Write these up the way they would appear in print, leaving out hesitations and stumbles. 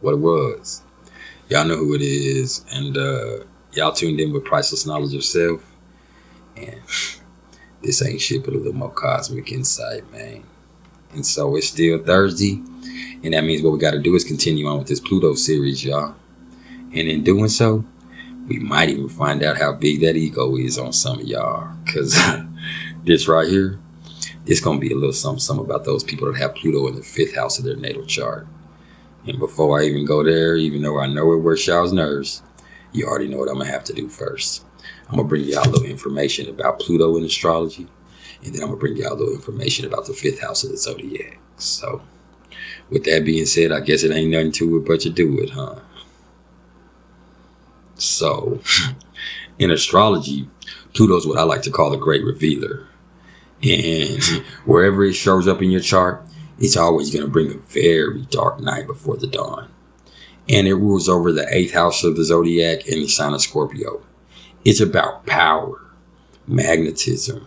what it was. Y'all know who it is, and y'all tuned in with Priceless Knowledge of Self, and this ain't shit but a little more cosmic insight, man. And so it's still Thursday, and that means what we got to do is continue on with this Pluto series, y'all. And in doing so, we might even find out how big that ego is on some of y'all, because this right here, it's going to be a little something about those people that have Pluto in the 5th house of their natal chart. And before I even go there, even though I know it works y'all's nerves, you already know what I'm going to have to do first. I'm going to bring y'all a little information about Pluto in astrology, and then I'm going to bring y'all a little information about the 5th house of the zodiac. So, with that being said, I guess it ain't nothing to it but to do it, huh? So, in astrology, Pluto's what I like to call the great revealer. And wherever it shows up in your chart, it's always going to bring a very dark night before the dawn. And it rules over the 8th house of the zodiac and the sign of Scorpio. It's about power, magnetism,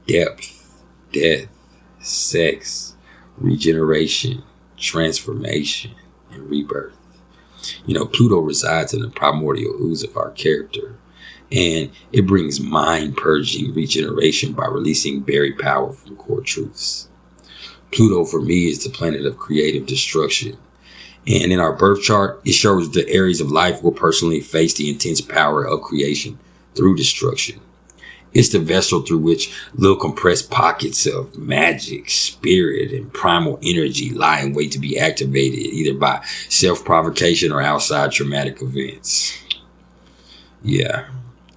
depth, death, sex, regeneration, transformation, and rebirth. You know, Pluto resides in the primordial ooze of our character, and it brings mind-purging regeneration by releasing buried power from core truths. Pluto, for me, is the planet of creative destruction. And in our birth chart, it shows the areas of life will personally face the intense power of creation through destruction. It's the vessel through which little compressed pockets of magic, spirit, and primal energy lie in wait to be activated, either by self-provocation or outside traumatic events. Yeah.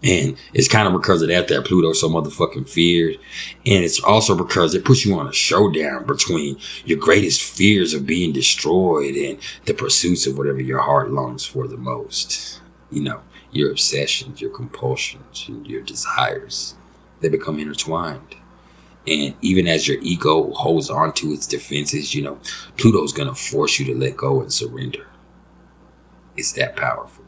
And it's kind of because of that Pluto's so motherfucking feared. And it's also because it puts you on a showdown between your greatest fears of being destroyed and the pursuits of whatever your heart longs for the most. You know, your obsessions, your compulsions, and your desires. They become intertwined. And even as your ego holds on to its defenses, you know, Pluto's going to force you to let go and surrender. It's that powerful.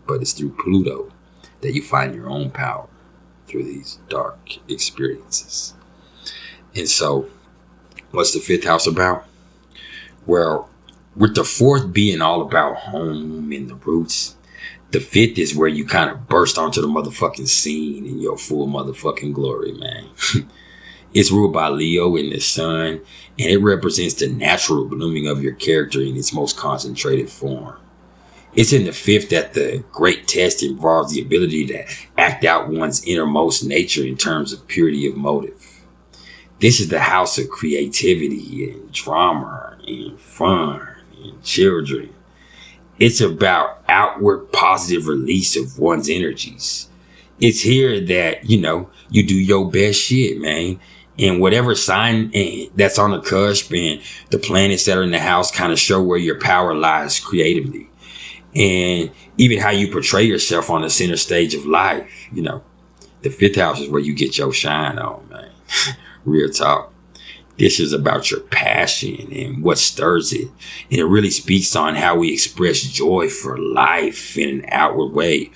But it's through Pluto that you find your own power through these dark experiences. And so, what's the 5th house about? Well, with the 4th being all about home and the roots, the 5th is where you kind of burst onto the motherfucking scene in your full motherfucking glory, man. It's ruled by Leo in the sun, and it represents the natural blooming of your character in its most concentrated form. It's in the 5th that the great test involves the ability to act out one's innermost nature in terms of purity of motive. This is the house of creativity and drama and fun and children. It's about outward positive release of one's energies. It's here that, you know, you do your best shit, man. And whatever sign that's on the cusp and the planets that are in the house kind of show where your power lies creatively. And even how you portray yourself on the center stage of life, you know, the 5th house is where you get your shine on, man. Real talk. This is about your passion and what stirs it. And it really speaks on how we express joy for life in an outward way.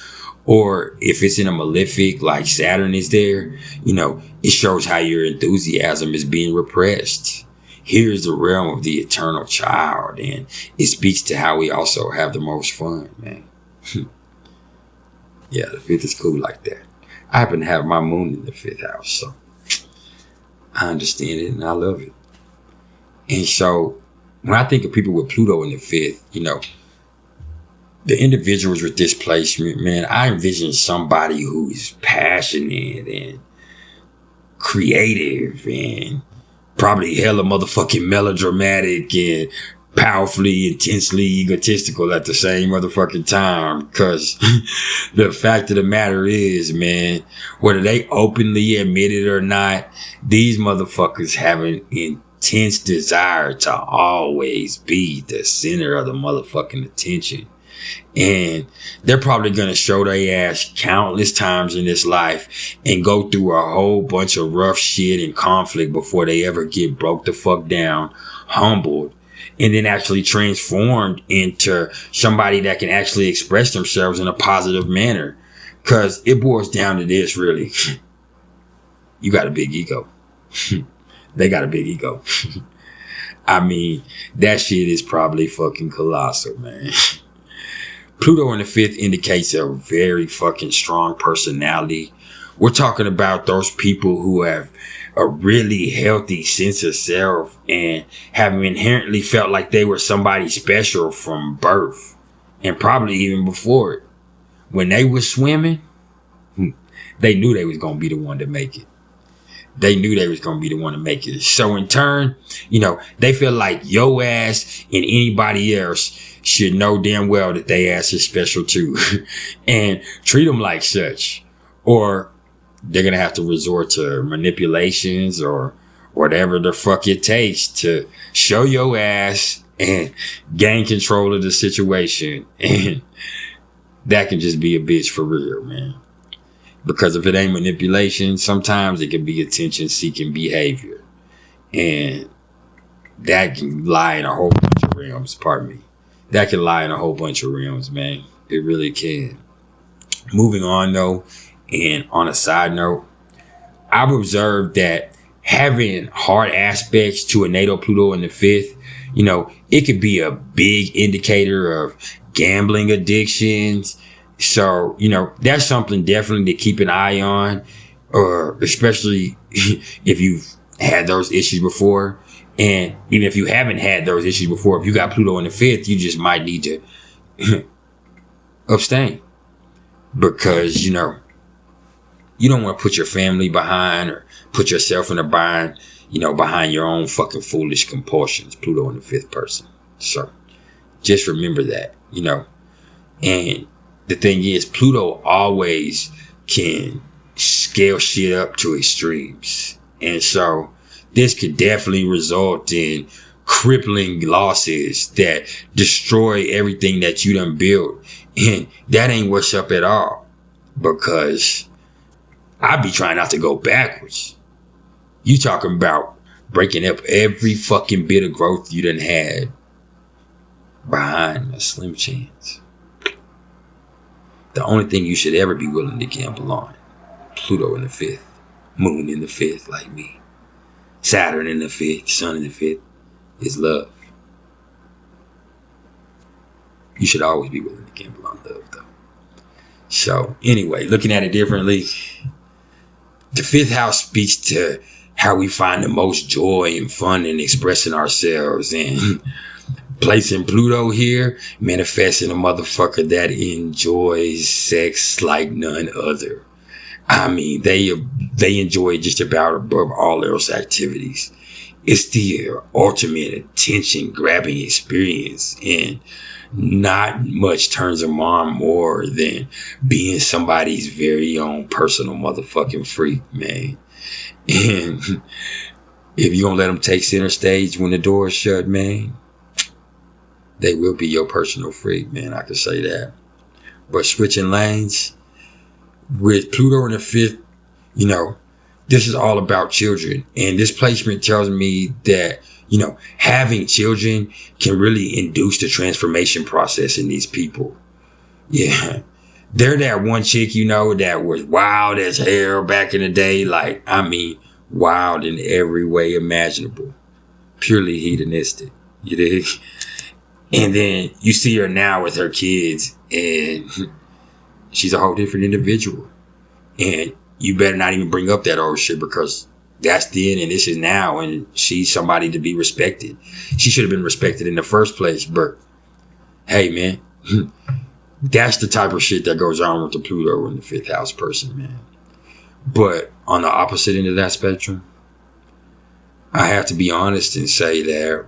Or if it's in a malefic, like Saturn is there, you know, it shows how your enthusiasm is being repressed. Here's the realm of the eternal child, and it speaks to how we also have the most fun, man. Yeah, the 5th is cool like that. I happen to have my moon in the 5th house, so I understand it and I love it. And so when I think of people with Pluto in the 5th, you know, the individuals with displacement, man, I envision somebody who is passionate and creative and probably hella motherfucking melodramatic and powerfully, intensely egotistical at the same motherfucking time. Cause the fact of the matter is, man, whether they openly admit it or not, these motherfuckers have an intense desire to always be the center of the motherfucking attention. And they're probably going to show their ass countless times in this life and go through a whole bunch of rough shit and conflict before they ever get broke the fuck down, humbled, and then actually transformed into somebody that can actually express themselves in a positive manner. Because it boils down to this, really. You got a big ego. They got a big ego. I mean, that shit is probably fucking colossal, man. Pluto in the fifth indicates a very fucking strong personality. We're talking about those people who have a really healthy sense of self and have inherently felt like they were somebody special from birth and probably even before it. When they were swimming, they knew they was going to be the one to make it. They knew they was going to be the one to make it. So in turn, they feel like your ass and anybody else should know damn well that they ass is special too and treat them like such. Or they're going to have to resort to manipulations or whatever the fuck it takes to show your ass and gain control of the situation. And that can just be a bitch for real, man. Because if it ain't manipulation, sometimes it can be attention-seeking behavior. And that can lie in a whole bunch of realms, pardon me. That can lie in a whole bunch of realms, man. It really can. Moving on, though, and on a side note, I've observed that having hard aspects to a natal Pluto in the fifth, it could be a big indicator of gambling addictions. So, that's something definitely to keep an eye on, or especially if you've had those issues before. And even if you haven't had those issues before, if you got Pluto in the fifth, you just might need to abstain because, you don't want to put your family behind or put yourself in a bind, behind your own fucking foolish compulsions. Pluto in the fifth person. So just remember that, and the thing is, Pluto always can scale shit up to extremes. And so this could definitely result in crippling losses that destroy everything that you done built. And that ain't what's up at all. Because I be trying not to go backwards. You talking about breaking up every fucking bit of growth you done had behind a slim chance. The only thing you should ever be willing to gamble on, Pluto in the fifth, Moon in the fifth, like me, Saturn in the fifth, Sun in the fifth, is love. You should always be willing to gamble on love, though. So, anyway, looking at it differently, the fifth house speaks to how we find the most joy and fun in expressing ourselves, and placing Pluto here, manifesting a motherfucker that enjoys sex like none other. I mean, they enjoy just about above all else activities. It's the ultimate attention-grabbing experience, and not much turns them on more than being somebody's very own personal motherfucking freak, man. And if you gonna let them take center stage when the door is shut, man, they will be your personal freak, man. I can say that. But switching lanes with Pluto in the fifth, this is all about children. And this placement tells me that, having children can really induce the transformation process in these people. Yeah. They're that one chick, that was wild as hell back in the day. Like, wild in every way imaginable. Purely hedonistic. You dig? And then you see her now with her kids, and she's a whole different individual. And you better not even bring up that old shit, because that's then and this is now, and she's somebody to be respected. She should have been respected in the first place, but hey, man, that's the type of shit that goes on with the Pluto in the fifth house person, man. But on the opposite end of that spectrum, I have to be honest and say that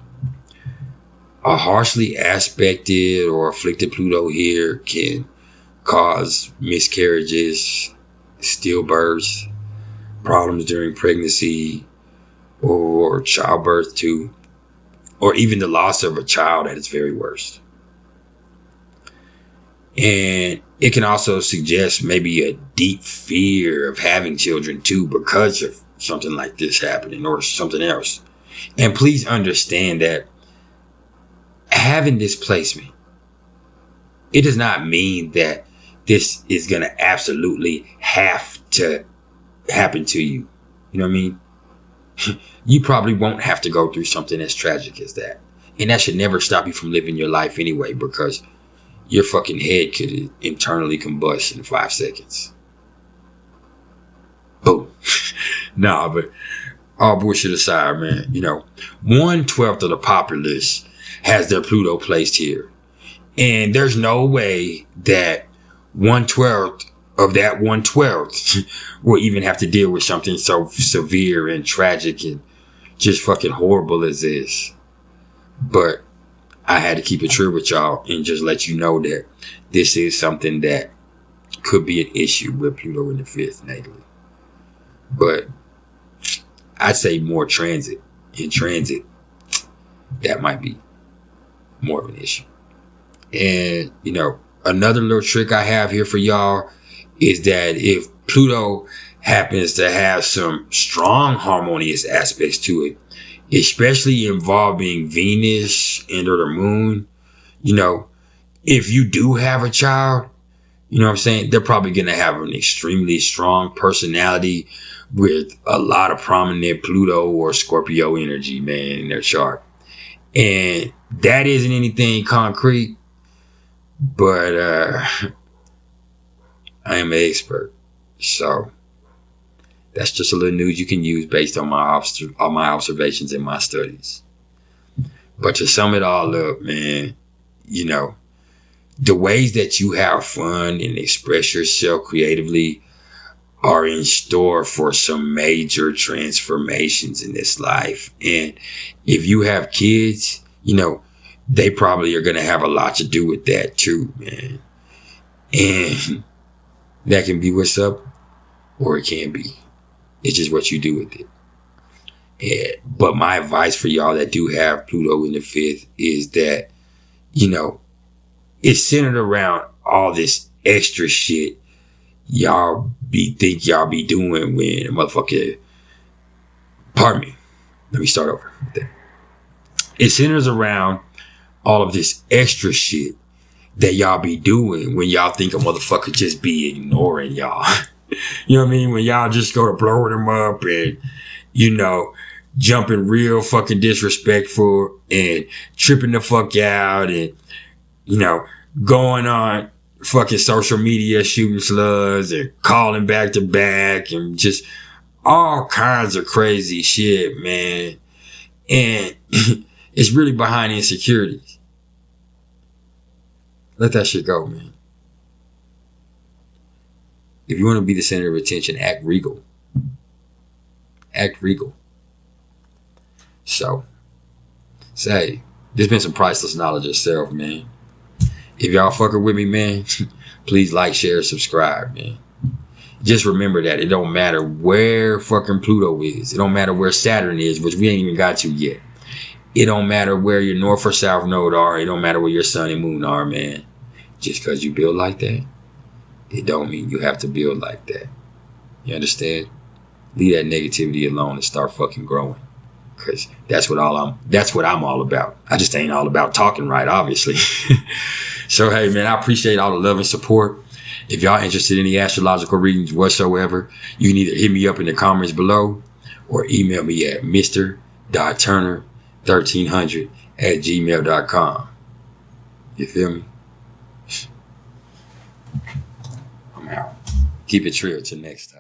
a harshly aspected or afflicted Pluto here can cause miscarriages, stillbirths, problems during pregnancy or childbirth too, or even the loss of a child at its very worst. And it can also suggest maybe a deep fear of having children too, because of something like this happening or something else. And please understand that having this placement, it does not mean that this is going to absolutely have to happen to you. You know what I mean? you probably won't have to go through something as tragic as that. And that should never stop you from living your life anyway, because your fucking head could internally combust in 5 seconds. Boom. Nah, but all bullshit aside, man, 1/12 of the populace has their Pluto placed here. And there's no way that 1/12 of that 1/12 will even have to deal with something so severe and tragic and just fucking horrible as this. But I had to keep it true with y'all and just let you know that this is something that could be an issue with Pluto in the 5th natally. But I'd say more transit. In transit, that might be more of an issue. And, another little trick I have here for y'all is that if Pluto happens to have some strong harmonious aspects to it, especially involving Venus and or the moon, if you do have a child, they're probably going to have an extremely strong personality with a lot of prominent Pluto or Scorpio energy, man, in their chart. And that isn't anything concrete, but I am an expert. So that's just a little news you can use based on my observations and my studies. But to sum it all up, man, the ways that you have fun and express yourself creatively are in store for some major transformations in this life. And if you have kids, they probably are going to have a lot to do with that too, man. And that can be what's up, or it can be. It's just what you do with it. Yeah. But my advice for y'all that do have Pluto in the 5th is that, it's centered around all this extra shit y'all think y'all be doing when a motherfucker. Pardon me. Let me start over with that. It centers around all of this extra shit that y'all be doing when y'all think a motherfucker just be ignoring y'all. You know what I mean? When y'all just go to blowing them up and, jumping real fucking disrespectful and tripping the fuck out and, going on fucking social media shooting slugs and calling back to back and just all kinds of crazy shit, man. And it's really behind insecurities. Let that shit go, man. If you want to be the center of attention, act regal. Act regal. So, say, there's been some priceless knowledge itself, man. If y'all fucking with me, man, please like, share, subscribe, man. Just remember that it don't matter where fucking Pluto is. It don't matter where Saturn is, which we ain't even got to yet. It don't matter where your north or south node are. It don't matter where your sun and moon are, man. Just because you build like that, it don't mean you have to build like that. You understand? Leave that negativity alone and start fucking growing. Cause that's what I'm all about. I just ain't all about talking right, obviously. So hey man, I appreciate all the love and support. If y'all interested in any astrological readings whatsoever, you can either hit me up in the comments below or email me at mr.turner1300@gmail.com. You feel me? I'm out. Keep it real till next time.